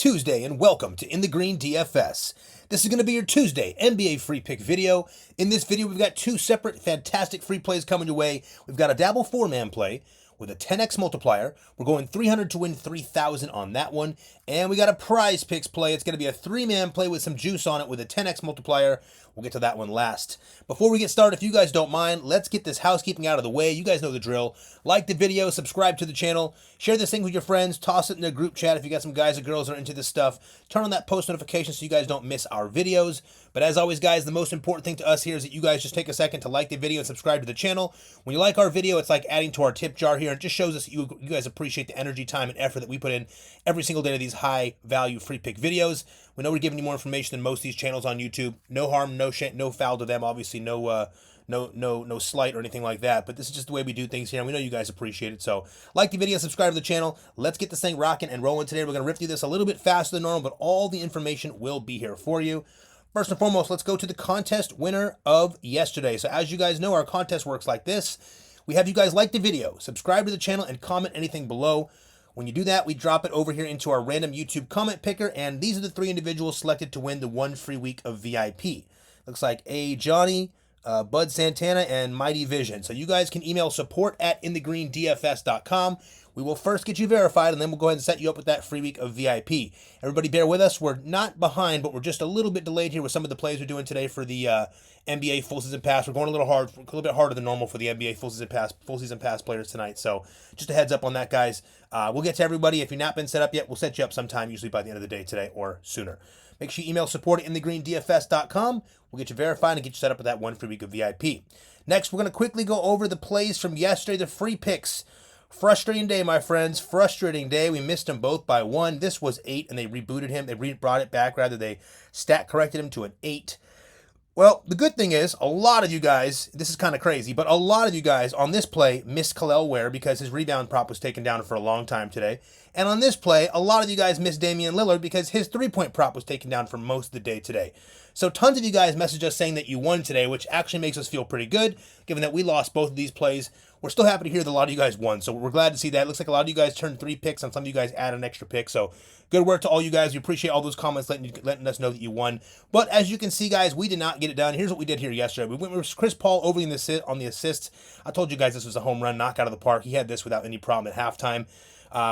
Tuesday and welcome to In the Green DFS. This is going to be your Tuesday NBA free pick video. In this video, we've got two separate fantastic free plays coming your way. We've got a DABBLE 4-man play with a 10x multiplier. We're going 300 to win 3,000 on that one. And we got a Prizepicks play. It's going to be a 3-man play with some juice on it with a 10x multiplier. We'll get to that one last. Before we get started, if you guys don't mind, let's get this housekeeping out of the way. You guys know the drill. Like the video, subscribe to the channel, share this thing with your friends, toss it in their group chat if you got some guys or girls that are into this stuff. Turn on that post notification so you guys don't miss our videos. But as always, guys, the most important thing to us here is that you guys just take a second to like the video and subscribe to the channel. When you like our video, it's like adding to our tip jar here. It just shows us that you guys appreciate the energy, time, and effort that we put in every single day to these high-value free pick videos. We know we're giving you more information than most of these channels on YouTube. No harm, no shame, no foul to them. Obviously, no slight or anything like that. But this is just the way we do things here, and we know you guys appreciate it. So, like the video, subscribe to the channel. Let's get this thing rocking and rolling today. We're going to rip through this a little bit faster than normal, but all the information will be here for you. First and foremost, let's go to the contest winner of yesterday. So, as you guys know, our contest works like this. We have you guys like the video, subscribe to the channel, and comment anything below. When you do that, we drop it over here into our random YouTube comment picker, and these are the 3 individuals selected to win the 1 free week of VIP. Looks like A. Johnny, Bud Santana, and Mighty Vision. So you guys can email support@inthegreendfs.com. We will first get you verified, and then we'll go ahead and set you up with that free week of VIP. Everybody bear with us. We're not behind, but we're just a little bit delayed here with some of the plays we're doing today for the NBA full season pass. We're going a little bit harder than normal for the NBA full season pass players tonight. So just a heads up on that, guys. We'll get to everybody. If you've not been set up yet, we'll set you up sometime, usually by the end of the day today or sooner. Make sure you email support@inthegreendfs.com. We'll get you verified and get you set up with that 1 free week of VIP. Next, we're going to quickly go over the plays from yesterday, the free picks. Frustrating day, my friends. Frustrating day. We missed them both by 1. This was 8, and they rebooted him. They brought it back, rather. They stat corrected him to an 8. Well, the good thing is, a lot of you guys, this is kind of crazy, but a lot of you guys on this play missed Khalil Ware because his rebound prop was taken down for a long time today. And on this play, a lot of you guys missed Damian Lillard because his 3-point prop was taken down for most of the day today. So tons of you guys messaged us saying that you won today, which actually makes us feel pretty good, given that we lost both of these plays. We're still happy to hear that a lot of you guys won, so we're glad to see that. It looks like a lot of you guys turned 3 picks, and some of you guys added an extra pick, so good work to all you guys. We appreciate all those comments letting us know that you won. But as you can see, guys, we did not get it done. Here's what we did here yesterday. We went with Chris Paul over on the assists. I told you guys this was a home run, knock out of the park. He had this without any problem at halftime.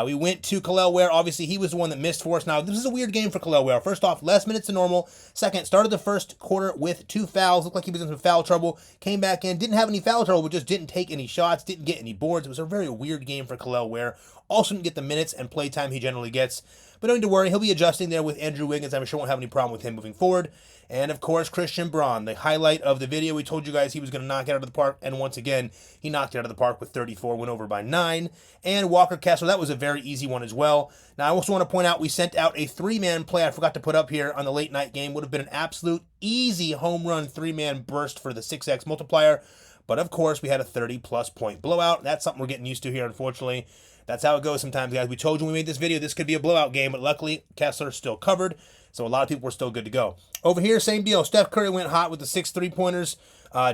We went to Khalil Ware. Obviously, he was the one that missed for us. Now, this is a weird game for Khalil Ware. First off, less minutes than normal. Second, started the first quarter with 2 fouls. Looked like he was in some foul trouble. Came back in, didn't have any foul trouble, but just didn't take any shots, didn't get any boards. It was a very weird game for Khalil Ware. Also didn't get the minutes and play time he generally gets. But don't need to worry. He'll be adjusting there with Andrew Wiggins. I'm sure won't have any problem with him moving forward. And, of course, Christian Braun, the highlight of the video. We told you guys he was going to knock it out of the park. And once again, he knocked it out of the park with 34, went over by 9. And Walker Kessler, that was a very easy one as well. Now, I also want to point out we sent out a 3-man play I forgot to put up here on the late night game. Would have been an absolute easy home run 3-man burst for the 6x multiplier. But, of course, we had a 30-plus point blowout. That's something we're getting used to here, unfortunately. That's how it goes sometimes, guys. We told you when we made this video this could be a blowout game, but luckily Kessler still covered, so a lot of people were still good to go. Over here, same deal. Steph Curry went hot with the 6 3-pointers.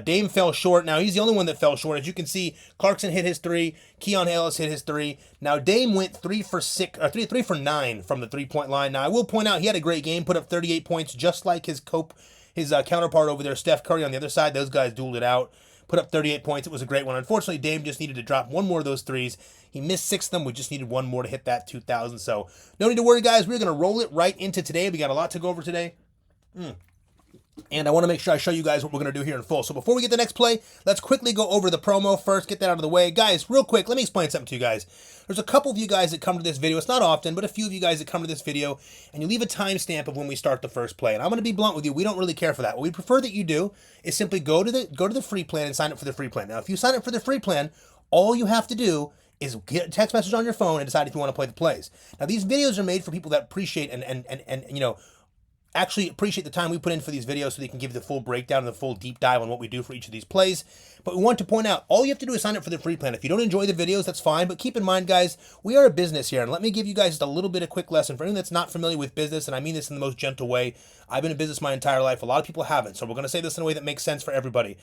Dame fell short. Now, he's the only one that fell short. As you can see, Clarkson hit his 3. Keon Ellis hit his 3. Now, Dame went 3 for 9 from the 3-point line. Now, I will point out he had a great game, put up 38 points, just like his counterpart over there, Steph Curry on the other side. Those guys dueled it out. Put up 38 points. It was a great one. Unfortunately, Dame just needed to drop 1 more of those 3s. He missed 6 of them. We just needed 1 more to hit that 2,000. So no need to worry, guys. We're going to roll it right into today. We got a lot to go over today. And I want to make sure I show you guys what we're going to do here in full. So before we get the next play, let's quickly go over the promo first, get that out of the way. Guys, real quick, let me explain something to you guys. There's a couple of you guys that come to this video. It's not often, but a few of you guys that come to this video, and you leave a timestamp of when we start the first play. And I'm going to be blunt with you. We don't really care for that. What we prefer that you do is simply go to the free plan and sign up for the free plan. Now, if you sign up for the free plan, all you have to do is get a text message on your phone and decide if you want to play the plays. Now, these videos are made for people that appreciate and you know, actually appreciate the time we put in for these videos so they can give the full breakdown and the full deep dive on what we do for each of these plays. But we want to point out, all you have to do is sign up for the free plan. If you don't enjoy the videos, that's fine. But keep in mind, guys, we are a business here. And let me give you guys just a little bit of quick lesson. For anyone that's not familiar with business, and I mean this in the most gentle way, I've been in business my entire life. A lot of people haven't. So we're going to say this in a way that makes sense for everybody.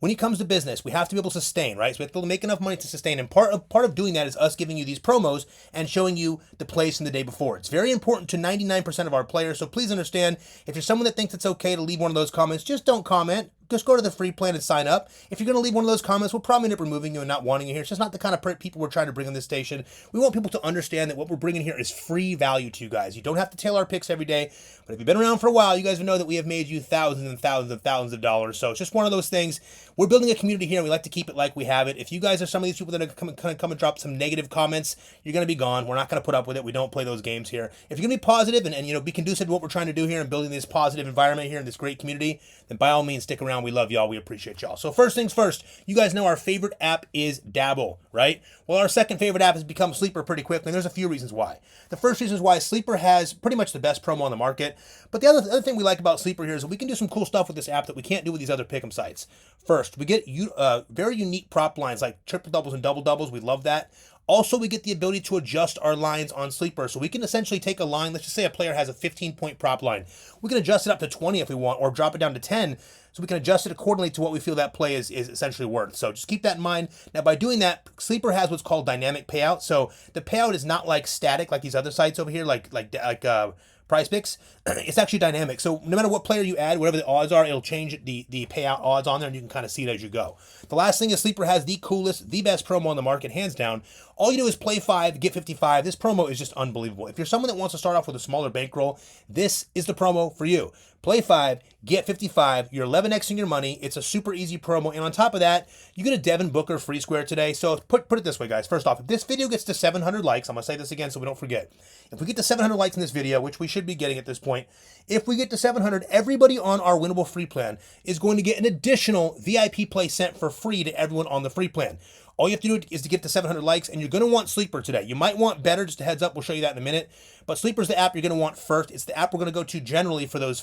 when it comes to business, we have to be able to sustain, right? So we have to be able to make enough money to sustain. And part of doing that is us giving you these promos and showing you the place in the day before. It's very important to 99% of our players. So please understand, if you're someone that thinks it's okay to leave one of those comments, just don't comment. Just go to the free plan and sign up. If you're going to leave one of those comments, we'll probably end up removing you and not wanting you here. It's just not the kind of people we're trying to bring on this station. We want people to understand that what we're bringing here is free value to you guys. You don't have to tail our picks every day, but if you've been around for a while, you guys know that we have made you thousands and thousands and thousands of dollars. So it's just one of those things. We're building a community here, and we like to keep it like we have it. If you guys are some of these people that are come and drop some negative comments, you're going to be gone. We're not going to put up with it. We don't play those games here. If you're going to be positive and be conducive to what we're trying to do here and building this positive environment here in this great community, then by all means, stick around. We love y'all. We appreciate y'all. So first things first, you guys know our favorite app is Dabble, right? Well, our second favorite app has become Sleeper pretty quickly, and there's a few reasons why. The first reason is why Sleeper has pretty much the best promo on the market. But the other thing we like about Sleeper here is that we can do some cool stuff with this app that we can't do with these other pick'em sites. First, we get very unique prop lines like triple doubles and double doubles. We love that. Also, we get the ability to adjust our lines on Sleeper. So we can essentially take a line, let's just say a player has a 15-point prop line. We can adjust it up to 20 if we want, or drop it down to 10. So we can adjust it accordingly to what we feel that play is essentially worth. So just keep that in mind. Now, by doing that, Sleeper has what's called dynamic payout. So the payout is not like static like these other sites over here, like Prizepicks. It's actually dynamic. So no matter what player you add, whatever the odds are, it'll change the payout odds on there, and you can kind of see it as you go. The last thing is Sleeper has the coolest, the best promo on the market, hands down. All you do is play 5, get 55. This promo is just unbelievable. If you're someone that wants to start off with a smaller bankroll, this is the promo for you. Play 5, get 55. You're 11xing your money. It's a super easy promo. And on top of that, you get a Devin Booker free square today. So put it this way, guys. First off, if this video gets to 700 likes, I'm going to say this again so we don't forget. If we get to 700 likes in this video, which we should be getting at this point, if we get to 700, everybody on our winnable free plan is going to get an additional VIP play sent for free to everyone on the free plan. All you have to do is to get to 700 likes, and you're going to want Sleeper today. You might want Better, just a heads up. We'll show you that in a minute. But Sleeper's the app you're going to want first. It's the app we're going to go to generally for those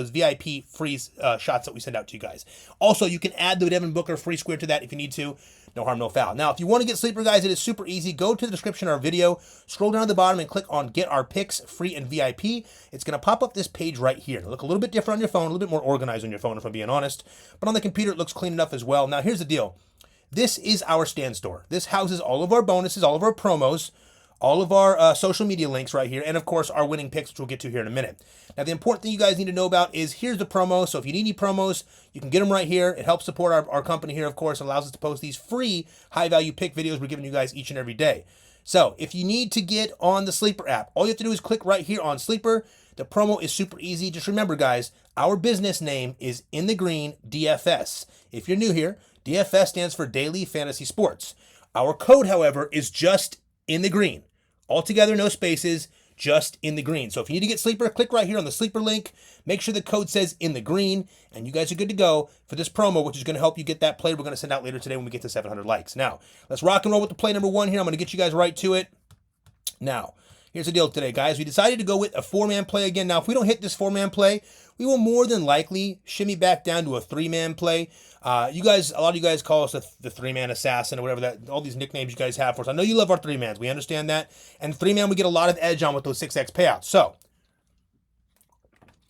VIP free shots that we send out to you guys. Also, you can add the Devin Booker free square to that if you need to. No harm, no foul. Now, if you want to get Sleeper, guys, it is super easy. Go to the description of our video, scroll down to the bottom, and click on Get Our Picks, Free and VIP. It's going to pop up this page right here. It'll look a little bit different on your phone, a little bit more organized on your phone, if I'm being honest. But on the computer, it looks clean enough as well. Now, here's the deal. This is our stand store. This houses all of our bonuses, all of our promos, all of our social media links right here, and of course our winning picks, which we'll get to here in a minute. Now, the important thing you guys need to know about is here's the promo. So if you need any promos, you can get them right here. It helps support our company here, of course. It allows us to post these free high-value pick videos we're giving you guys each and every day. So if you need to get on the Sleeper app, all you have to do is click right here on Sleeper. The promo is super easy. Just remember, guys, our business name is In the Green DFS. If you're new here, DFS stands for Daily Fantasy Sports. Our code, however, is just In the Green. Altogether, no spaces, just In the Green. So if you need to get Sleeper, click right here on the Sleeper link. Make sure the code says In the Green, and you guys are good to go for this promo, which is going to help you get that play we're going to send out later today when we get to 700 likes. Now, let's rock and roll with the play number 1 here. I'm going to get you guys right to it. Now, here's the deal today, guys. We decided to go with a 4-man play again. Now, if we don't hit this 4-man play, we will more than likely shimmy back down to a 3-man play. A lot of you guys call us the 3-man assassin or whatever all these nicknames you guys have for us. I know you love our 3-mans. We understand that. And 3-man, we get a lot of edge on with those 6x payouts. So,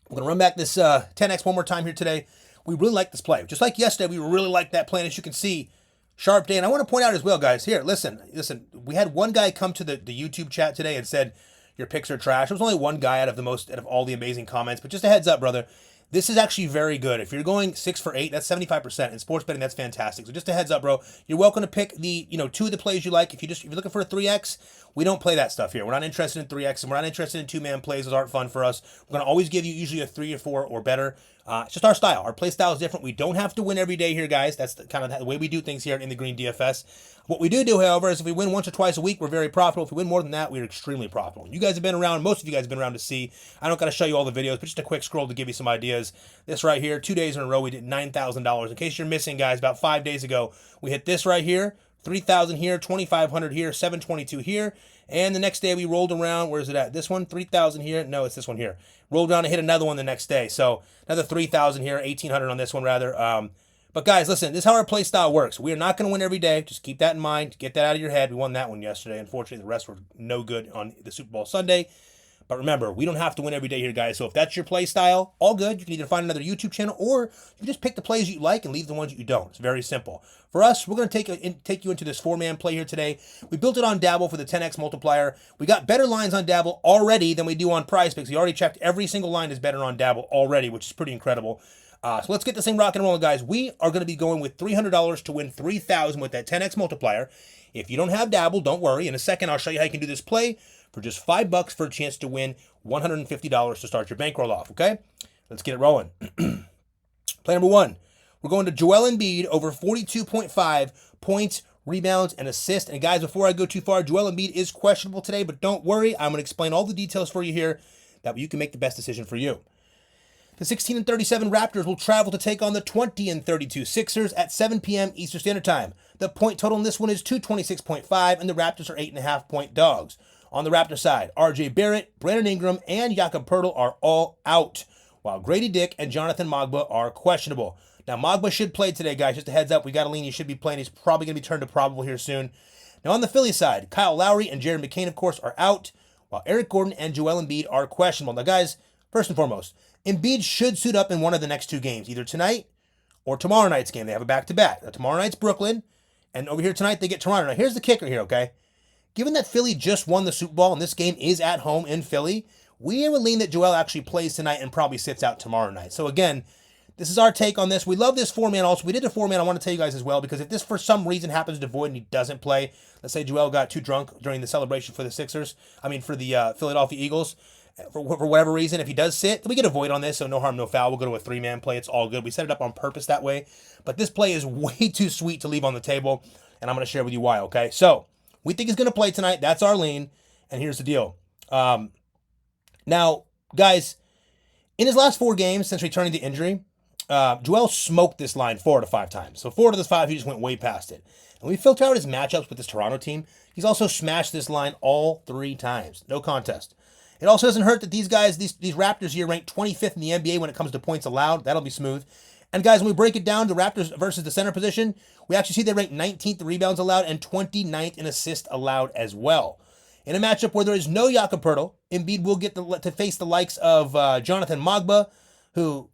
we're going to run back this 10x one more time here today. We really like this play. Just like yesterday, we really like that play. And as you can see, sharp day. And I want to point out as well, guys, here, listen. We had one guy come to the YouTube chat today and said, your picks are trash. There was only one guy out of all the amazing comments. But just a heads up, brother. This is actually very good. If you're going 6 for 8, that's 75%. In sports betting, that's fantastic. So just a heads up, bro. You're welcome to pick the 2 of the plays you like. If you're looking for a 3x, we don't play that stuff here. We're not interested in 3x, and we're not interested in 2-man plays. Those aren't fun for us. We're going to always give you usually a 3 or 4 or better. It's just our style. Our play style is different. We don't have to win every day here, guys. That's kind of the way we do things here in the Green DFS. What we do, however, is if we win once or twice a week, we're very profitable. If we win more than that, we're extremely profitable. You guys have been around. Most of you guys have been around to see. I don't got to show you all the videos, but just a quick scroll to give you some ideas. This right here, 2 days in a row, we did $9,000. In case you're missing, guys, about 5 days ago, we hit this right here, 3,000 here, 2,500 here, 722 here. And the next day we rolled around. Where is it at? This one, 3,000 here. No, it's this one here. Rolled around and hit another one the next day. So another 3,000 here, 1,800 on this one rather. But guys, listen, this is how our play style works. We are not going to win every day. Just keep that in mind. Get that out of your head. We won that one yesterday. Unfortunately, the rest were no good on the Super Bowl Sunday. But remember, we don't have to win every day here, guys. So if that's your play style, all good. You can either find another YouTube channel or you can just pick the plays you like and leave the ones you don't. It's very simple. For us, we're going to take you into this 4-man play here today. We built it on Dabble for the 10x multiplier. We got better lines on Dabble already than we do on Prizepicks. We already checked every single line is better on Dabble already, which is pretty incredible. So let's get this thing rock and rolling, guys. We are going to be going with $300 to win $3,000 with that 10x multiplier. If you don't have Dabble, don't worry. In a second, I'll show you how you can do this play for just $5 for a chance to win $150 to start your bankroll off, okay? Let's get it rolling. Play number 1. We're going to Joel Embiid over 42.5 points, rebounds, and assists. And guys, before I go too far, Joel Embiid is questionable today, but don't worry. I'm going to explain all the details for you here. That way you can make the best decision for you. The 16-37 Raptors will travel to take on the 20-32 Sixers at 7 p.m. Eastern Standard Time. The point total in this one is 226.5, and the Raptors are 8.5-point dogs. On the Raptor side, R.J. Barrett, Brandon Ingram, and Jakob Poeltl are all out, while Grady Dick and Jonathan Mogba are questionable. Now, Mogba should play today, guys. Just a heads up, we got a lean. He should be playing. He's probably going to be turned to probable here soon. Now, on the Philly side, Kyle Lowry and Jared McCain, of course, are out, while Eric Gordon and Joel Embiid are questionable. Now, guys, first and foremost, Embiid should suit up in one of the next 2 games, either tonight or tomorrow night's game. They have a back-to-back. Now, tomorrow night's Brooklyn, and over here tonight they get Toronto. Now, here's the kicker here, okay? Given that Philly just won the Super Bowl and this game is at home in Philly, we would lean that Joel actually plays tonight and probably sits out tomorrow night. So again, this is our take on this. We love this 4-man also. We did a 4-man, I want to tell you guys as well, because if this for some reason happens to void and he doesn't play, let's say Joel got too drunk during the celebration for the for the Philadelphia Eagles, for whatever reason, if he does sit, then we get a void on this, so no harm, no foul. We'll go to a 3-man play. It's all good. We set it up on purpose that way. But this play is way too sweet to leave on the table, and I'm going to share with you why, okay? So, we think he's going to play tonight. That's our lean, and here's the deal. Now, guys, in his last 4 games since returning to injury, Joel smoked this line 4 out of 5 times. So 4 out of those 5, he just went way past it. And we filter out his matchups with this Toronto team. He's also smashed this line all 3 times. No contest. It also doesn't hurt that these guys, these Raptors here, ranked 25th in the NBA when it comes to points allowed. That'll be smooth. And guys, when we break it down to Raptors versus the center position, we actually see they rank 19th in rebounds allowed and 29th in assists allowed as well. In a matchup where there is no Jakob Poeltl, Embiid will get to face the likes of Jonathan Mogba, who,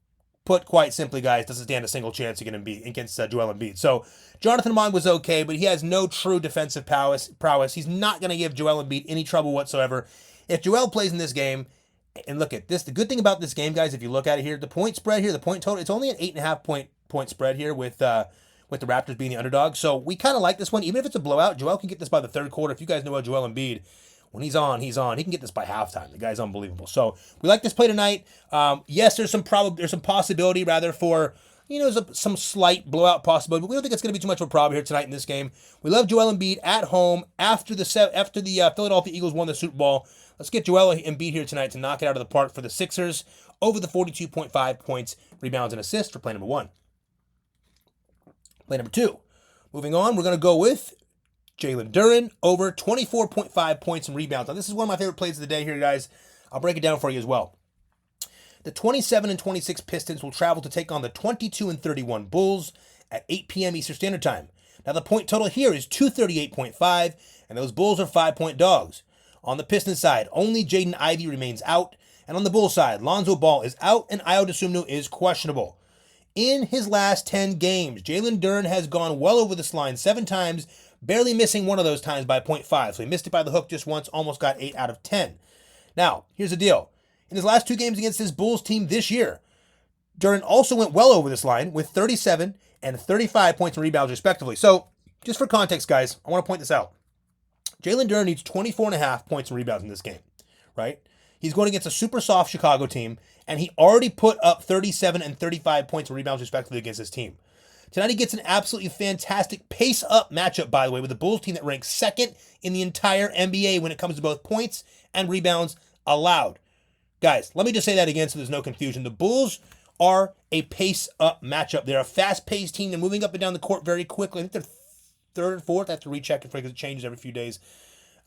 put quite simply, guys, doesn't stand a single chance against Joel Embiid. So Jonathan Mogba was okay, but he has no true defensive prowess. He's not going to give Joel Embiid any trouble whatsoever. If Joel plays in this game, and look at this, the good thing about this game, guys, if you look at it here, the point spread here, the point total, it's only an 8.5 point spread here with the Raptors being the underdog. So we kind of like this one. Even if it's a blowout, Joel can get this by the 3rd quarter. If you guys know about Joel Embiid, when he's on. He can get this by halftime. The guy's unbelievable. So we like this play tonight. Yes, there's some possibility rather for, some slight blowout possibility, but we don't think it's going to be too much of a problem here tonight in this game. We love Joel Embiid at home after the Philadelphia Eagles won the Super Bowl. Let's get Joel Embiid here tonight to knock it out of the park for the Sixers over the 42.5 points, rebounds, and assists for play number 1. Play number 2. Moving on, we're going to go with Jalen Duren over 24.5 points and rebounds. Now, this is one of my favorite plays of the day here, guys. I'll break it down for you as well. The 27-26 Pistons will travel to take on the 22-31 Bulls at 8 p.m. Eastern Standard Time. Now, the point total here is 238.5, and those Bulls are 5-point dogs. On the Pistons side, only Jaden Ivey remains out, and on the Bulls side, Lonzo Ball is out, and Ayo Dosunmu is questionable. In his last 10 games, Jalen Duren has gone well over this line 7 times, barely missing one of those times by 0.5. So he missed it by the hook just once, almost got 8 out of 10. Now, here's the deal. In his last 2 games against this Bulls team this year, Duren also went well over this line with 37 and 35 points and rebounds respectively. So, just for context, guys, I want to point this out. Jalen Duren needs 24.5 points and rebounds in this game, right? He's going against a super soft Chicago team, and he already put up 37 and 35 points and rebounds respectively against this team. Tonight he gets an absolutely fantastic pace-up matchup, by the way, with the Bulls team that ranks 2nd in the entire NBA when it comes to both points and rebounds allowed. Guys, let me just say that again so there's no confusion. The Bulls are a pace-up matchup. They're a fast-paced team. They're moving up and down the court very quickly. I think they're 3rd and 4th. I have to recheck it because it changes every few days.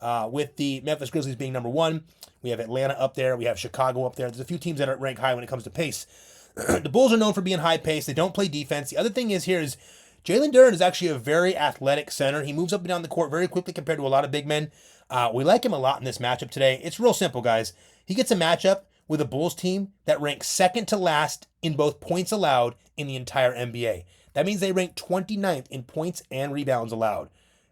With the Memphis Grizzlies being number 1. We have Atlanta up there. We have Chicago up there. There's a few teams that are ranked high when it comes to pace. The Bulls are known for being high-paced. They don't play defense. The other thing is here is Jalen Duren is actually a very athletic center. He moves up and down the court very quickly compared to a lot of big men. We like him a lot in this matchup today. It's real simple, guys. He gets a matchup with a Bulls team that ranks second to last in both points allowed in the entire NBA. That means they rank 29th in points and rebounds allowed.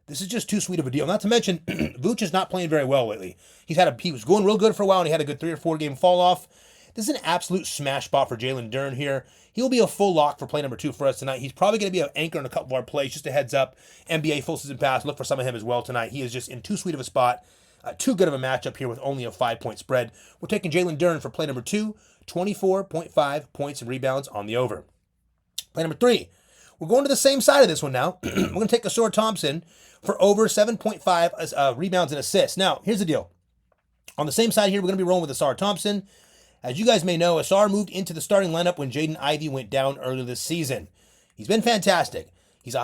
This is just too sweet of a deal. Not to mention, Vooch is not playing very well lately. He was going real good for a while, and he had a good 3 or 4 game fall off. This is an absolute smash spot for Jalen Duren here. He'll be a full lock for play number 2 for us tonight. He's probably going to be an anchor in a couple of our plays. Just a heads up, NBA full season pass. Look for some of him as well tonight. He is just in too sweet of a spot. Too good of a matchup here with only a 5-point spread. We're taking Jalen Duren for play number 2, 24.5 points and rebounds on the over. Play number 3. We're going to the same side of this one now. We're going to take Ausar Thompson for over 7.5 rebounds and assists. Now, here's the deal. On the same side here, we're going to be rolling with Ausar Thompson. As you guys may know, Ausar moved into the starting lineup when Jaden Ivey went down earlier this season. He's been fantastic. He's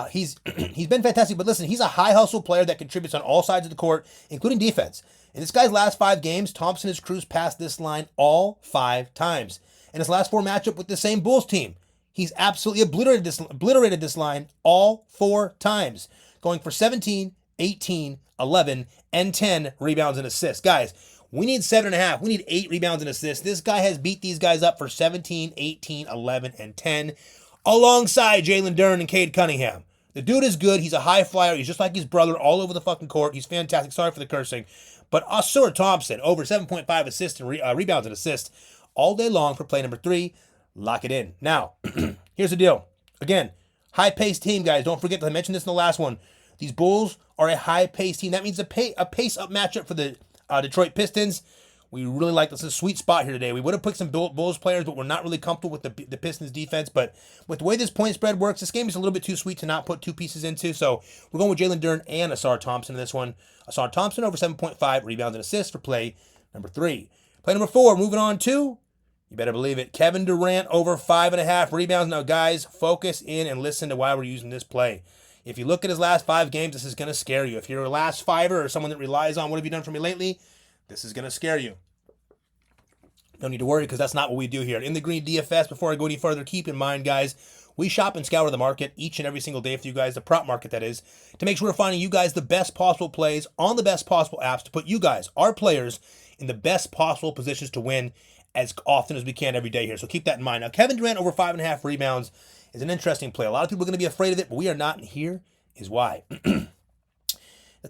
been fantastic, but listen, he's a high hustle player that contributes on all sides of the court, including defense. In this guy's last 5 games, Thompson has cruised past this line all 5 times. In his last 4 matchup with the same Bulls team, he's absolutely obliterated this line all 4 times, going for 17, 18, 11, and 10 rebounds and assists. Guys, we need 7.5. We need 8 rebounds and assists. This guy has beat these guys up for 17, 18, 11, and 10, alongside Jalen Duren and Cade Cunningham. The dude is good. He's a high flyer. He's just like his brother all over the fucking court. He's fantastic. Sorry for the cursing. But Ausar Thompson, over 7.5 assists and rebounds and assists all day long for play number 3. Lock it in. Now, here's the deal. Again, high-paced team, guys. Don't forget that I mentioned this in the last one. These Bulls are a high-paced team. That means a pace-up matchup for the Detroit Pistons. We really like this. It's a sweet spot here today. We would have picked some Bulls players, but we're not really comfortable with the Pistons defense. But with the way this point spread works, this game is a little bit too sweet to not put 2 pieces into. So we're going with Jalen Duren and Ausar Thompson in this one. Ausar Thompson over 7.5 rebounds and assists for play number 3. Play number 4, moving on to, you better believe it, Kevin Durant over 5.5 rebounds. Now, guys, focus in and listen to why we're using this play. If you look at his last 5 games, this is going to scare you. If you're a last fiver or someone that relies on what have you done for me lately, this is going to scare you. No need to worry, because that's not what we do here. In the Green DFS, before I go any further, keep in mind, guys, we shop and scour the market each and every single day for you guys, the prop market that is, to make sure we're finding you guys the best possible plays on the best possible apps to put you guys, our players, in the best possible positions to win as often as we can every day here. So keep that in mind. Now, Kevin Durant over 5.5 rebounds is an interesting play. A lot of people are going to be afraid of it, but we are not, and here is why. The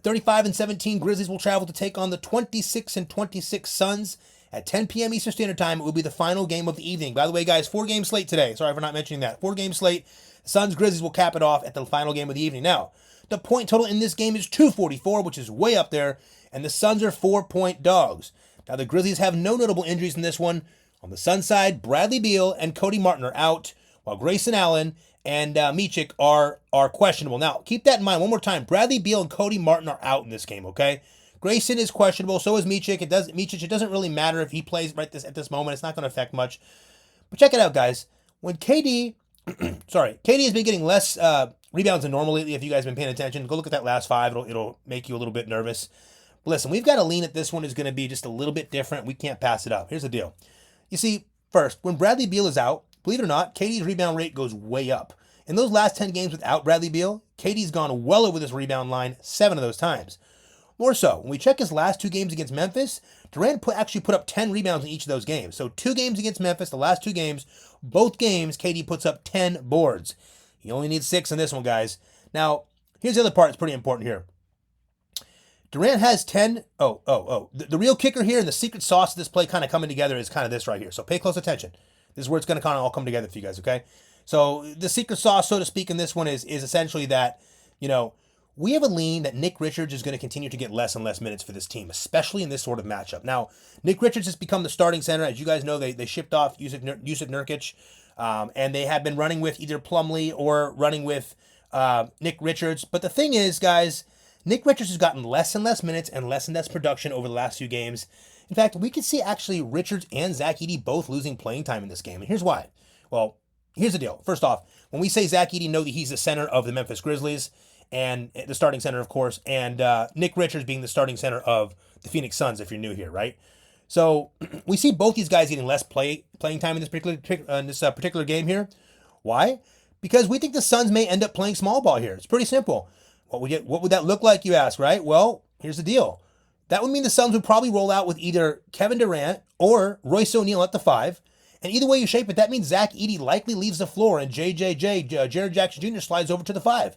35-17 Grizzlies will travel to take on the 26-26 Suns. At 10 p.m. Eastern Standard Time, it will be the final game of the evening. By the way, guys, 4-game slate today. Sorry for not mentioning that. 4-game slate. The Suns-Grizzlies will cap it off at the final game of the evening. Now, the point total in this game is 244, which is way up there, and the Suns are 4-point dogs. Now, the Grizzlies have no notable injuries in this one. On the Suns side, Bradley Beal and Cody Martin are out, while Grayson Allen and Micic are questionable. Now, keep that in mind one more time. Bradley Beal and Cody Martin are out in this game, okay? Grayson is questionable, so is Micic. It doesn't really matter if he plays at this moment. It's not going to affect much. But check it out, guys. When KD has been getting less rebounds than normal lately. If you guys have been paying attention, go look at that last 5. It'll make you a little bit nervous. But listen, we've got a lean at this one is going to be just a little bit different. We can't pass it up. Here's the deal. You see, first, when Bradley Beal is out, believe it or not, KD's rebound rate goes way up. In those last 10 games without Bradley Beal, KD's gone well over this rebound line 7 of those times. More so, when we check his last 2 games against Memphis, Durant actually put up 10 rebounds in each of those games. So 2 games against Memphis, the last 2 games, both games, KD puts up 10 boards. He only needs 6 in this one, guys. Now, here's the other part that's pretty important here. Durant has 10. The real kicker here and the secret sauce of this play kind of coming together is kind of this right here. So pay close attention. This is where it's going to kind of all come together for you guys, okay? So the secret sauce, so to speak, in this one is essentially that, we have a lean that Nick Richards is going to continue to get less and less minutes for this team, especially in this sort of matchup. Now, Nick Richards has become the starting center. As you guys know, they shipped off Yusuf Nurkic, and they have been running with either Plumlee or running with Nick Richards. But the thing is, guys, Nick Richards has gotten less and less minutes and less production over the last few games. In fact, we could see actually Richards and Zach Edey both losing playing time in this game. And here's why. Well, here's the deal. First off, when we say Zach Edey, know that he's the center of the Memphis Grizzlies, and the starting center, of course, and Nick Richards being the starting center of the Phoenix Suns, if you're new here, right? So we see both these guys getting less playing time in this particular game here. Why? because we think the Suns may end up playing small ball here. It's pretty simple. What would that look like, you ask, right? Well, here's the deal. That would mean the Suns would probably roll out with either Kevin Durant or Royce O'Neal at the 5. And either way you shape it, that means Zach Edey likely leaves the floor and Jared Jackson Jr. slides over to the 5.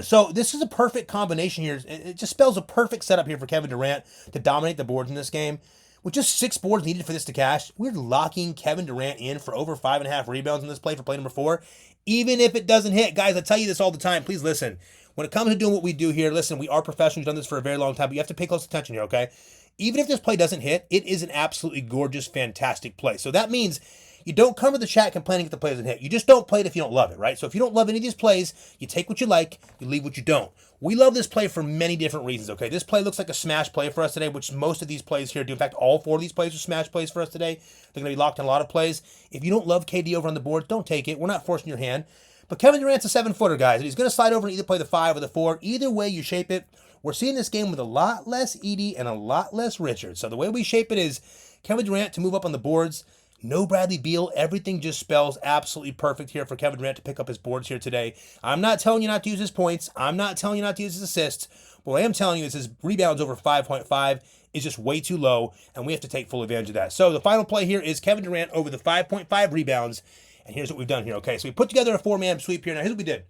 So this is a perfect combination here. It just spells a perfect setup here for Kevin Durant to dominate the boards in this game. With just 6 boards needed for this to cash, we're locking Kevin Durant in for over 5.5 rebounds in this play for play number 4. Even if it doesn't hit, guys, I tell you this all the time. Please listen. When it comes to doing what we do here, listen, we are professionals. We've done this for a very long time, but you have to pay close attention here, okay? Even if this play doesn't hit, it is an absolutely gorgeous, fantastic play. So that means you don't come to the chat complaining if the play doesn't hit. You just don't play it if you don't love it, right? So if you don't love any of these plays, you take what you like, you leave what you don't. We love this play for many different reasons, okay? This play looks like a smash play for us today, which most of these plays here do. In fact, all 4 of these plays are smash plays for us today. They're going to be locked in a lot of plays. If you don't love KD over on the board, don't take it. We're not forcing your hand. But Kevin Durant's a 7-footer, guys, and he's going to slide over and either play the 5 or the 4. Either way you shape it, we're seeing this game with a lot less Edey and a lot less Richard. So the way we shape it is Kevin Durant to move up on the boards. No Bradley Beal. Everything just spells absolutely perfect here for Kevin Durant to pick up his boards here today. I'm not telling you not to use his points. I'm not telling you not to use his assists. But what I am telling you is his rebounds over 5.5 is just way too low, and we have to take full advantage of that. So the final play here is Kevin Durant over the 5.5 rebounds. And here's what we've done here, okay? So we put together a 4-man sweep here. Now, here's what we did.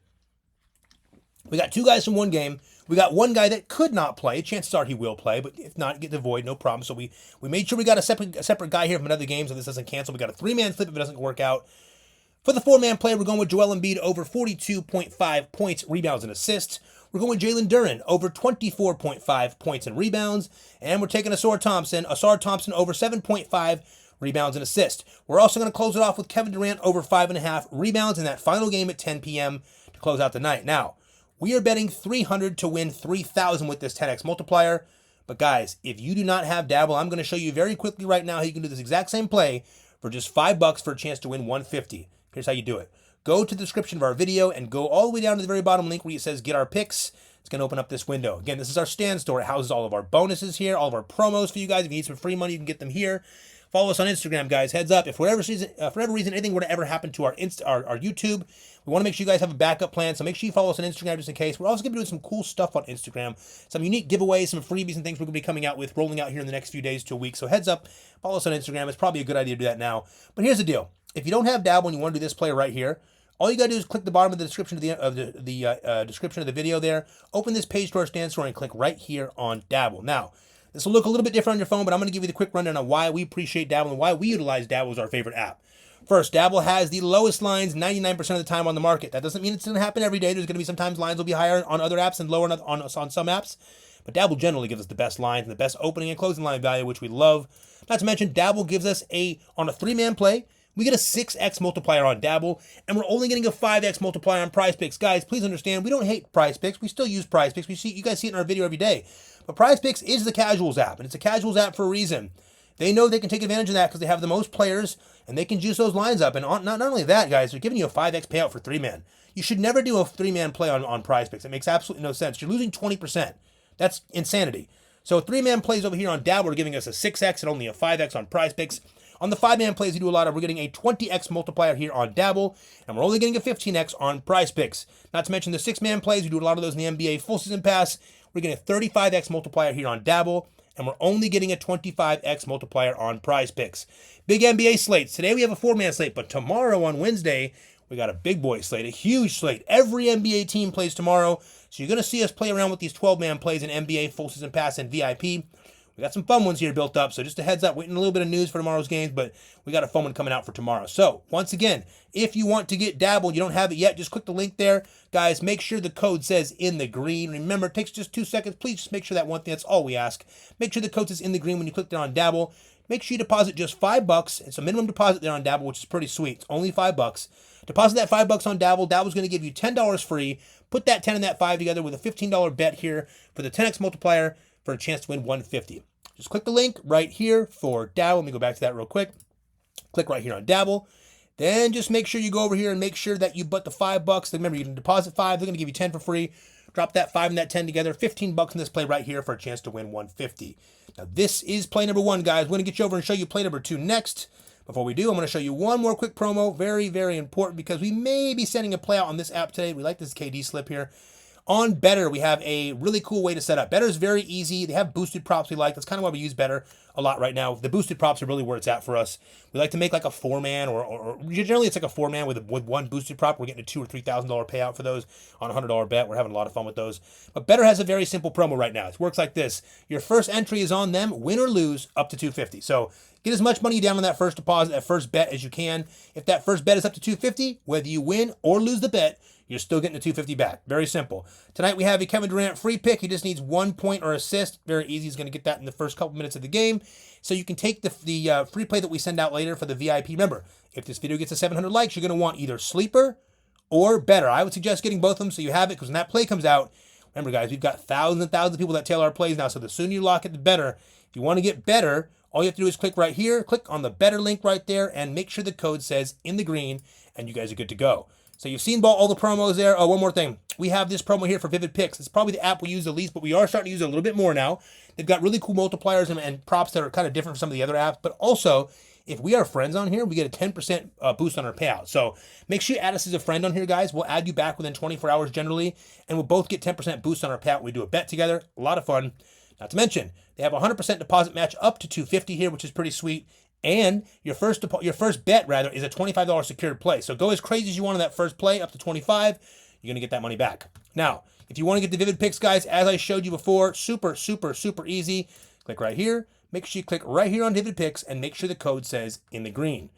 We got 2 guys from one game. We got one guy that could not play. Chances are he will play, but if not, get the void, no problem. So we made sure we got a separate guy here from another game so this doesn't cancel. We got a 3-man flip if it doesn't work out. For the 4-man play, we're going with Joel Embiid over 42.5 points, rebounds, and assists. We're going with Jalen Duren over 24.5 points and rebounds. And we're taking Asar Thompson over 7.5 rebounds and assists. We're also going to close it off with Kevin Durant over 5.5 rebounds in that final game at 10 p.m. to close out the night. Now, we are betting 300 to win 3,000 with this 10x multiplier. But guys, if you do not have Dabble, I'm going to show you very quickly right now how you can do this exact same play for just $5 for a chance to win 150. Here's how you do it. Go to the description of our video and go all the way down to the very bottom link where it says get our picks. It's going to open up this window. Again, this is our stand store. It houses all of our bonuses here, all of our promos for you guys. If you need some free money, you can get them here. Follow us on Instagram, guys. Heads up. If for whatever reason anything were to ever happen to our YouTube, we want to make sure you guys have a backup plan. So make sure you follow us on Instagram just in case. We're also going to be doing some cool stuff on Instagram. Some unique giveaways, some freebies and things we're going to be coming out with, rolling out here in the next few days to a week. So heads up. Follow us on Instagram. It's probably a good idea to do that now. But here's the deal. If you don't have Dabble and you want to do this play right here, all you got to do is click the bottom of the description of the description of the video there. Open this page to our stand store and click right here on Dabble. Now, this will look a little bit different on your phone, but I'm going to give you the quick rundown on why we appreciate Dabble and why we utilize Dabble as our favorite app. First, Dabble has the lowest lines 99% of the time on the market. That doesn't mean it's going to happen every day. There's going to be sometimes lines will be higher on other apps and lower on some apps. But Dabble generally gives us the best lines and the best opening and closing line value, which we love. Not to mention, Dabble gives us on a 3-man play, we get a 6x multiplier on Dabble, and we're only getting a 5x multiplier on Prizepicks. Guys, please understand, we don't hate Prizepicks. We still use Prizepicks. You guys see it in our video every day. But Prizepicks is the casuals app, and it's a casuals app for a reason. They know they can take advantage of that because they have the most players, and they can juice those lines up. And not only that, guys, they're giving you a 5x payout for 3-man. You should never do a 3-man play on Prizepicks. It makes absolutely no sense. You're losing 20%. That's insanity. So 3-man plays over here on Dabble are giving us a 6x and only a 5x on Prizepicks. On the 5-man plays we do a lot of, we're getting a 20x multiplier here on Dabble, and we're only getting a 15x on Prizepicks. Not to mention the 6-man plays, we do a lot of those in the NBA full season pass. We're getting a 35x multiplier here on Dabble, and we're only getting a 25x multiplier on Prizepicks. Big NBA slates. Today we have a 4-man slate, but tomorrow on Wednesday, we got a big boy slate, a huge slate. Every NBA team plays tomorrow, so you're going to see us play around with these 12-man plays in NBA full season pass and VIP. We got some fun ones here built up, so just a heads up, waiting a little bit of news for tomorrow's games, but we got a fun one coming out for tomorrow. So, once again, if you want to get Dabble, you don't have it yet, just click the link there. Guys, make sure the code says in the green. Remember, it takes just 2 seconds. Please just make sure that one thing, that's all we ask. Make sure the code says in the green when you click there on Dabble. Make sure you deposit just $5. It's a minimum deposit there on Dabble, which is pretty sweet. It's only $5. Deposit that $5 on Dabble. Dabble's going to give you $10 free. Put that 10 and that 5 together with a $15 bet here for the 10x multiplier for a chance to win $150. Just click the link right here for Dabble. Let me go back to that real quick. Click right here on Dabble. Then just make sure you go over here and make sure that you put the $5. Remember, you can deposit 5. They're going to give you 10 for free. Drop that 5 and that 10 together. $15 in this play right here for a chance to win $150. Now, this is play number 1, guys. We're going to get you over and show you play number 2 next. Before we do, I'm going to show you one more quick promo. Very, very important because we may be sending a play out on this app today. We like this KD slip here. On Better, we have a really cool way to set up. Better is very easy. They have boosted props we like. That's kind of why we use Better a lot right now. The boosted props are really where it's at for us. We like to make like a 4-man or generally it's like a 4-man with one boosted prop. We're getting a $2,000 or $3,000 payout for those on a $100 bet. We're having a lot of fun with those. But Better has a very simple promo right now. It works like this. Your first entry is on them, win or lose, up to $250. So get as much money down on that first deposit, that first bet as you can. If that first bet is up to $250, whether you win or lose the bet, you're still getting the $250 back. Very simple. Tonight we have a Kevin Durant free pick. He just needs 1 point or assist. Very easy. He's going to get that in the first couple minutes of the game. So you can take the free play that we send out later for the VIP. Remember, if this video gets to 700 likes, you're going to want either Sleeper or Better. I would suggest getting both of them so you have it, because when that play comes out, remember guys, we've got thousands and thousands of people that tail our plays now. So the sooner you lock it, the better. If you want to get Better, all you have to do is click right here, click on the Better link right there, and make sure the code says in the green, and you guys are good to go. So you've seen all the promos there. Oh, one more thing. We have this promo here for Picks. It's probably the app we use the least, but we are starting to use it a little bit more now. They've got really cool multipliers and props that are kind of different from some of the other apps. But also, if we are friends on here, we get a 10% boost on our payout. So make sure you add us as a friend on here, guys. We'll add you back within 24 hours generally, and we'll both get 10% boost on our payout. We do a bet together. A lot of fun. Not to mention, they have a 100% deposit match up to $250 here, which is pretty sweet. And your first bet is a $25 secured play. So go as crazy as you want on that first play, up to 25. You're going to get that money back. Now, if you want to get the Vivid Picks, guys, as I showed you before, super, super, super easy. Click right here. Make sure you click right here on Vivid Picks and make sure the code says in the green.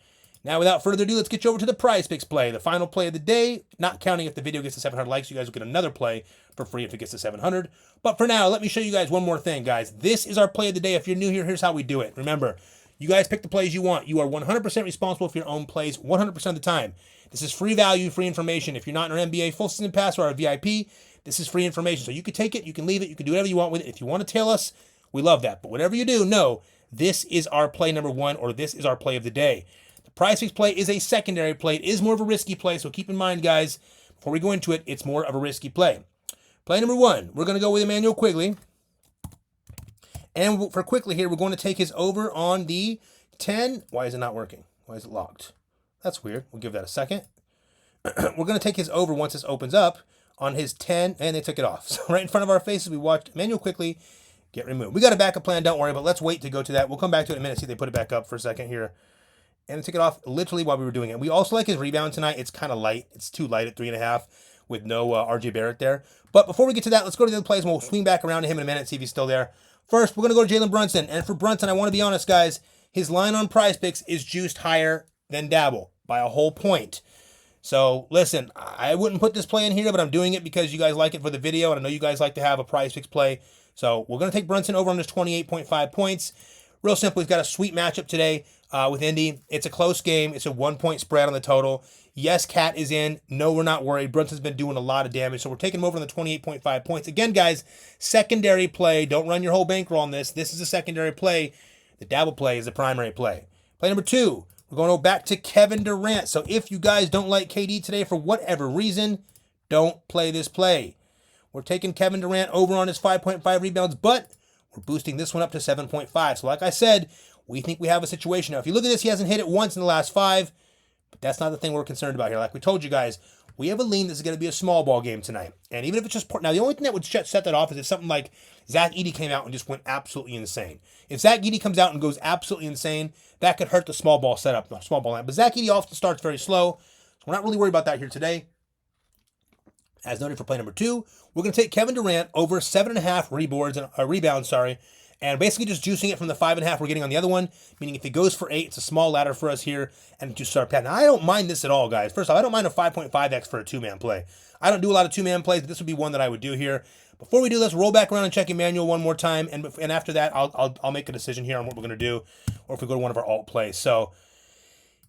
Now, without further ado, let's get you over to the Prizepicks play, the final play of the day. Not counting if the video gets to 700 likes, you guys will get another play for free if it gets to 700. But for now, let me show you guys one more thing, guys. This is our play of the day. If you're new here, here's how we do it. Remember, you guys pick the plays you want. You are 100% responsible for your own plays 100% of the time. This is free value, free information. If you're not in our NBA full season pass or our VIP, this is free information. So you can take it, you can leave it, you can do whatever you want with it. If you want to tail us, we love that. But whatever you do, know this is our play number one, or this is our play of the day. The Prizepicks play is a secondary play. It is more of a risky play, so keep in mind, guys, before we go into it, it's more of a risky play. Play number one, we're going to go with Emmanuel Quigley. And for Quigley here, we're going to take his over on the 10. Why is it not working? Why is it locked? That's weird. We'll give that a second. We're going to take his over once this opens up on his 10, and they took it off. So right in front of our faces, we watched Emmanuel Quigley get removed. We got a backup plan, don't worry, but let's wait to go to that. We'll come back to it in a minute, see if they put it back up for a second here. And they took it off literally while we were doing it. We also like his rebound tonight. It's kind of light. It's too light at 3.5 with no RJ Barrett there. But before we get to that, let's go to the other plays, and we'll swing back around to him in a minute, see if he's still there. First, we're going to go to Jalen Brunson. And for Brunson, I want to be honest, guys, his line on Prizepicks is juiced higher than Dabble by a whole point. So, listen, I wouldn't put this play in here, but I'm doing it because you guys like it for the video, and I know you guys like to have a Prizepicks play. So, we're going to take Brunson over on his 28.5 points. Real simple, he's got a sweet matchup today with Indy. It's a close game. It's a 1-point spread on the total. Yes, Cat is in. No, we're not worried. Brunson's been doing a lot of damage, so we're taking him over on the 28.5 points. Again, guys, secondary play. Don't run your whole bankroll on this. This is a secondary play. The Dabble play is the primary play. Play number two, we're going to go back to Kevin Durant. So if you guys don't like KD today for whatever reason, don't play this play. We're taking Kevin Durant over on his 5.5 rebounds, but we're boosting this one up to 7.5. So like I said, we think we have a situation. Now, if you look at this, he hasn't hit it once in the last 5, but that's not the thing we're concerned about here. Like we told you guys, we have a lean this is going to be a small ball game tonight. And even if it's just... Now, the only thing that would set that off is if something like Zach Edey came out and just went absolutely insane. If Zach Edey comes out and goes absolutely insane, that could hurt the small ball setup, the small ball line. But Zach Edey often starts very slow, so we're not really worried about that here today. As noted for play number two, we're going to take Kevin Durant over 7.5 rebounds, and basically just juicing it from the 5.5 we're getting on the other one, meaning if he goes for 8, it's a small ladder for us here, and just start patting. Now, I don't mind this at all, guys. First off, I don't mind a 5.5x for a 2-man play. I don't do a lot of 2-man plays, but this would be one that I would do here. Before we do this, roll back around and check Emmanuel one more time, and after that, I'll make a decision here on what we're going to do, or if we go to one of our alt plays. So,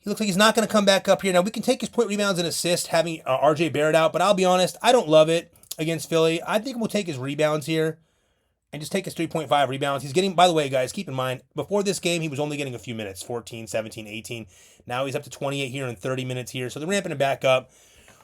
he looks like he's not going to come back up here. Now, we can take his point rebounds and assist, having RJ Barrett out, but I'll be honest, I don't love it against Philly. I think we'll take his rebounds here and just take his 3.5 rebounds. He's getting, by the way, guys, keep in mind, before this game, he was only getting a few minutes, 14, 17, 18. Now he's up to 28 here and 30 minutes here, so they're ramping him back up.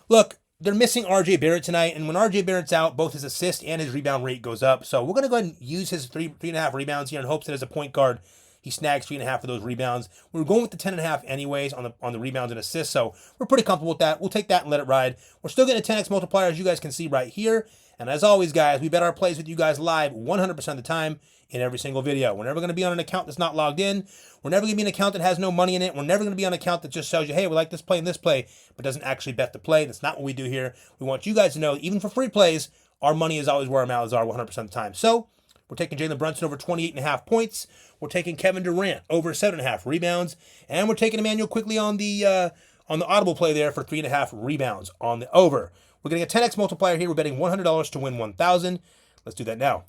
Look, they're missing RJ Barrett tonight, and when RJ Barrett's out, both his assist and his rebound rate goes up. So we're going to go ahead and use his 3.5 rebounds here in hopes that as a point guard, he snags 3.5 of those rebounds. We were going with the 10.5 anyways on the rebounds and assists, so we're pretty comfortable with that. We'll take that and let it ride. We're still getting a 10x multiplier, as you guys can see right here. And as always, guys, we bet our plays with you guys live 100% of the time in every single video. We're never going to be on an account that's not logged in. We're never going to be an account that has no money in it. We're never going to be on an account that just tells you, hey, we like this play and this play, but doesn't actually bet the play. That's not what we do here. We want you guys to know, even for free plays, our money is always where our mouths are 100% of the time. So we're taking Jalen Brunson over 28.5 points. We're taking Kevin Durant over 7.5 rebounds. And we're taking Emmanuel quickly on the audible play there for 3.5 rebounds on the over. We're getting a 10x multiplier here. We're betting $100 to win $1,000. Let's do that now.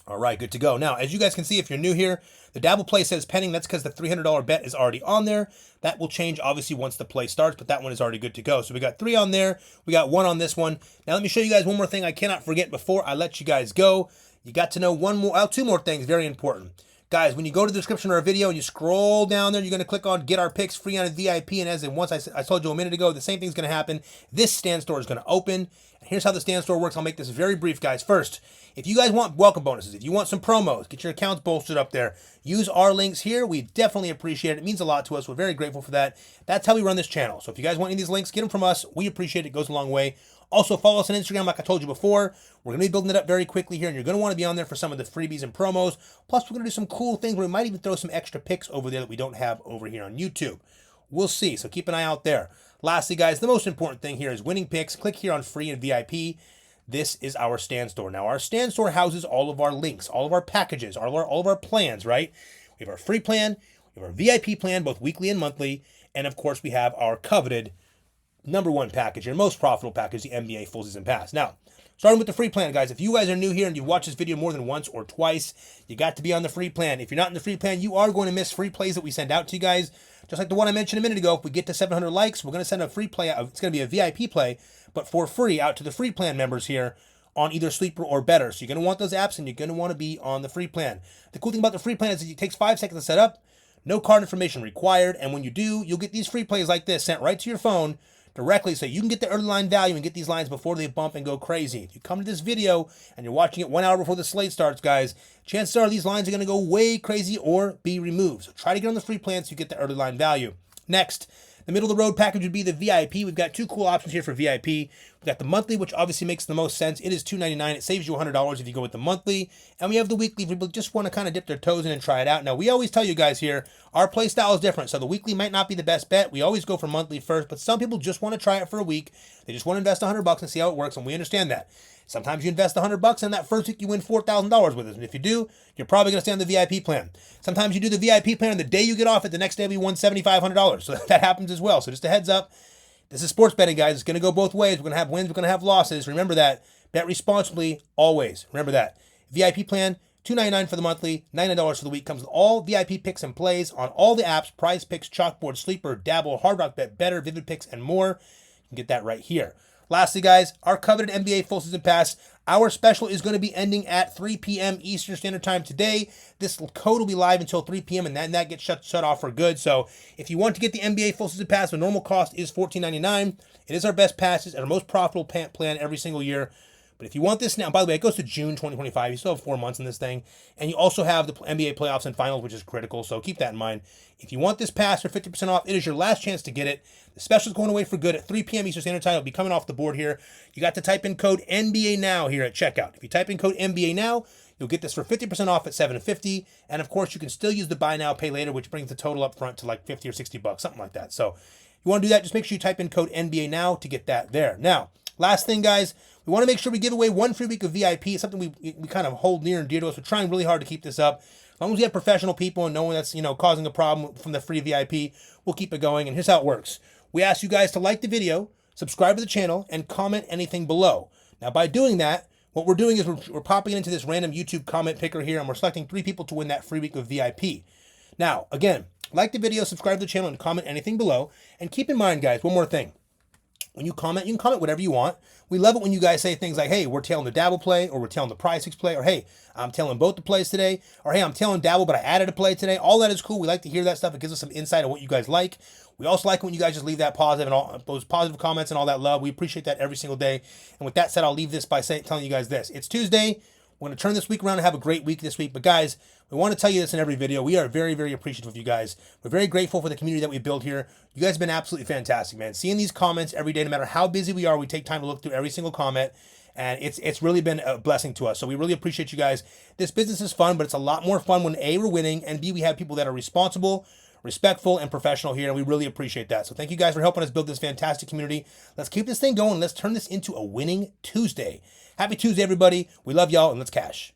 All right, good to go. Now, as you guys can see, if you're new here, the Dabble play says pending. That's because the $300 bet is already on there. That will change, obviously, once the play starts, but that one is already good to go. So we got 3 on there. We got 1 on this one. Now, let me show you guys one more thing I cannot forget before I let you guys go. You got to know 2 more things, very important. Guys, when you go to the description of our video and you scroll down there, you're going to click on Get Our Picks free on a VIP. And as in once I told you a minute ago, the same thing's going to happen. This stand store is going to open. And here's how the stand store works. I'll make this very brief, guys. First, if you guys want welcome bonuses, if you want some promos, get your accounts bolstered up there, use our links here. We definitely appreciate it. It means a lot to us. We're very grateful for that. That's how we run this channel. So if you guys want any of these links, get them from us. We appreciate it. It goes a long way. Also, follow us on Instagram, like I told you before. We're going to be building it up very quickly here, and you're going to want to be on there for some of the freebies and promos. Plus, we're going to do some cool things where we might even throw some extra picks over there that we don't have over here on YouTube. We'll see, so keep an eye out there. Lastly, guys, the most important thing here is winning picks. Click here on free and VIP. This is our stand store. Now, our stand store houses all of our links, all of our packages, all of our plans, right? We have our free plan, we have our VIP plan, both weekly and monthly, and of course, we have our coveted #1 package, your most profitable package, the NBA Full Season Pass. Now, starting with the free plan, guys, if you guys are new here and you've watched this video more than once or twice, you got to be on the free plan. If you're not in the free plan, you are going to miss free plays that we send out to you guys. Just like the one I mentioned a minute ago, if we get to 700 likes, we're going to send a free play out. It's going to be a VIP play, but for free out to the free plan members here on either Sleeper or Better. So you're going to want those apps and you're going to want to be on the free plan. The cool thing about the free plan is it takes 5 seconds to set up, no card information required, and when you do, you'll get these free plays like this sent right to your phone directly, so you can get the early line value and get these lines before they bump and go crazy. If you come to this video and you're watching it 1 hour before the slate starts, guys, chances are these lines are going to go way crazy or be removed. So try to get on the free plan so you get the early line value. Next, the middle of the road package would be the VIP. We've got 2 cool options here for VIP. We've got the monthly, which obviously makes the most sense. It is $2.99. It saves you $100 if you go with the monthly. And we have the weekly if people just want to kind of dip their toes in and try it out. Now, we always tell you guys here, our play style is different. So the weekly might not be the best bet. We always go for monthly first, but some people just want to try it for a week. They just want to invest $100 and see how it works, and we understand that. Sometimes you invest $100 and that first week you win $4,000 with us. And if you do, you're probably going to stay on the VIP plan. Sometimes you do the VIP plan and the day you get off it, the next day we won $7,500. So that happens as well. So just a heads up. This is sports betting, guys. It's going to go both ways. We're going to have wins. We're going to have losses. Remember that. Bet responsibly always. Remember that. VIP plan, $2.99 for the monthly, $99 for the week. Comes with all VIP picks and plays on all the apps, Prizepicks, Chalkboard, Sleeper, Dabble, Hard Rock Bet, Better, Vivid Picks, and more. You can get that right here. Lastly, guys, our coveted NBA Full Season Pass, our special is going to be ending at 3 p.m. Eastern Standard Time today. This code will be live until 3 p.m. and then that gets shut off for good. So if you want to get the NBA Full Season Pass, the normal cost is $14.99. It is our best pass. It's our most profitable plan every single year. But if you want this now, by the way, it goes to June 2025. You still have 4 months in this thing. And you also have the NBA playoffs and finals, which is critical. So keep that in mind. If you want this pass for 50% off, it is your last chance to get it. The special is going away for good at 3 p.m. Eastern Standard Time. It'll be coming off the board here. You got to type in code NBA NOW here at checkout. If you type in code NBA NOW, you'll get this for 50% off at $7.50. And of course, you can still use the buy now, pay later, which brings the total up front to like 50 or 60 bucks, something like that. So if you want to do that, just make sure you type in code NBA NOW to get that there. Now, last thing, guys, we want to make sure we give away 1 free week of VIP. It's something we kind of hold near and dear to us. We're trying really hard to keep this up. As long as we have professional people and no one that's, causing a problem from the free VIP, we'll keep it going. And here's how it works. We ask you guys to like the video, subscribe to the channel, and comment anything below. Now, by doing that, what we're doing is we're popping into this random YouTube comment picker here, and we're selecting 3 people to win that free week of VIP. Now, again, like the video, subscribe to the channel, and comment anything below. And keep in mind, guys, one more thing. When you comment, whatever you want. We love it when you guys say things like, hey, we're tailing the Dabble play, or we're tailing the Prizepicks play, or hey, I'm tailing both the plays today, or hey, I'm tailing Dabble, but I added a play today. All that is cool. We like to hear that stuff. It gives us some insight on what you guys like. We also like when you guys just leave that positive and all those positive comments and all that love. We appreciate that every single day. And with that said, I'll leave this by telling you guys this. It's Tuesday. We're going to turn this week around and have a great week this week. But guys, we want to tell you this in every video. We are very, very appreciative of you guys. We're very grateful for the community that we built here. You guys have been absolutely fantastic, man. Seeing these comments every day, no matter how busy we are, we take time to look through every single comment. And it's really been a blessing to us. So we really appreciate you guys. This business is fun, but it's a lot more fun when A, we're winning, and B, we have people that are responsible, respectful, and professional here, and we really appreciate that. So thank you guys for helping us build this fantastic community. Let's keep this thing going. Let's turn this into a winning Tuesday. Happy Tuesday, everybody. We love y'all, and let's cash.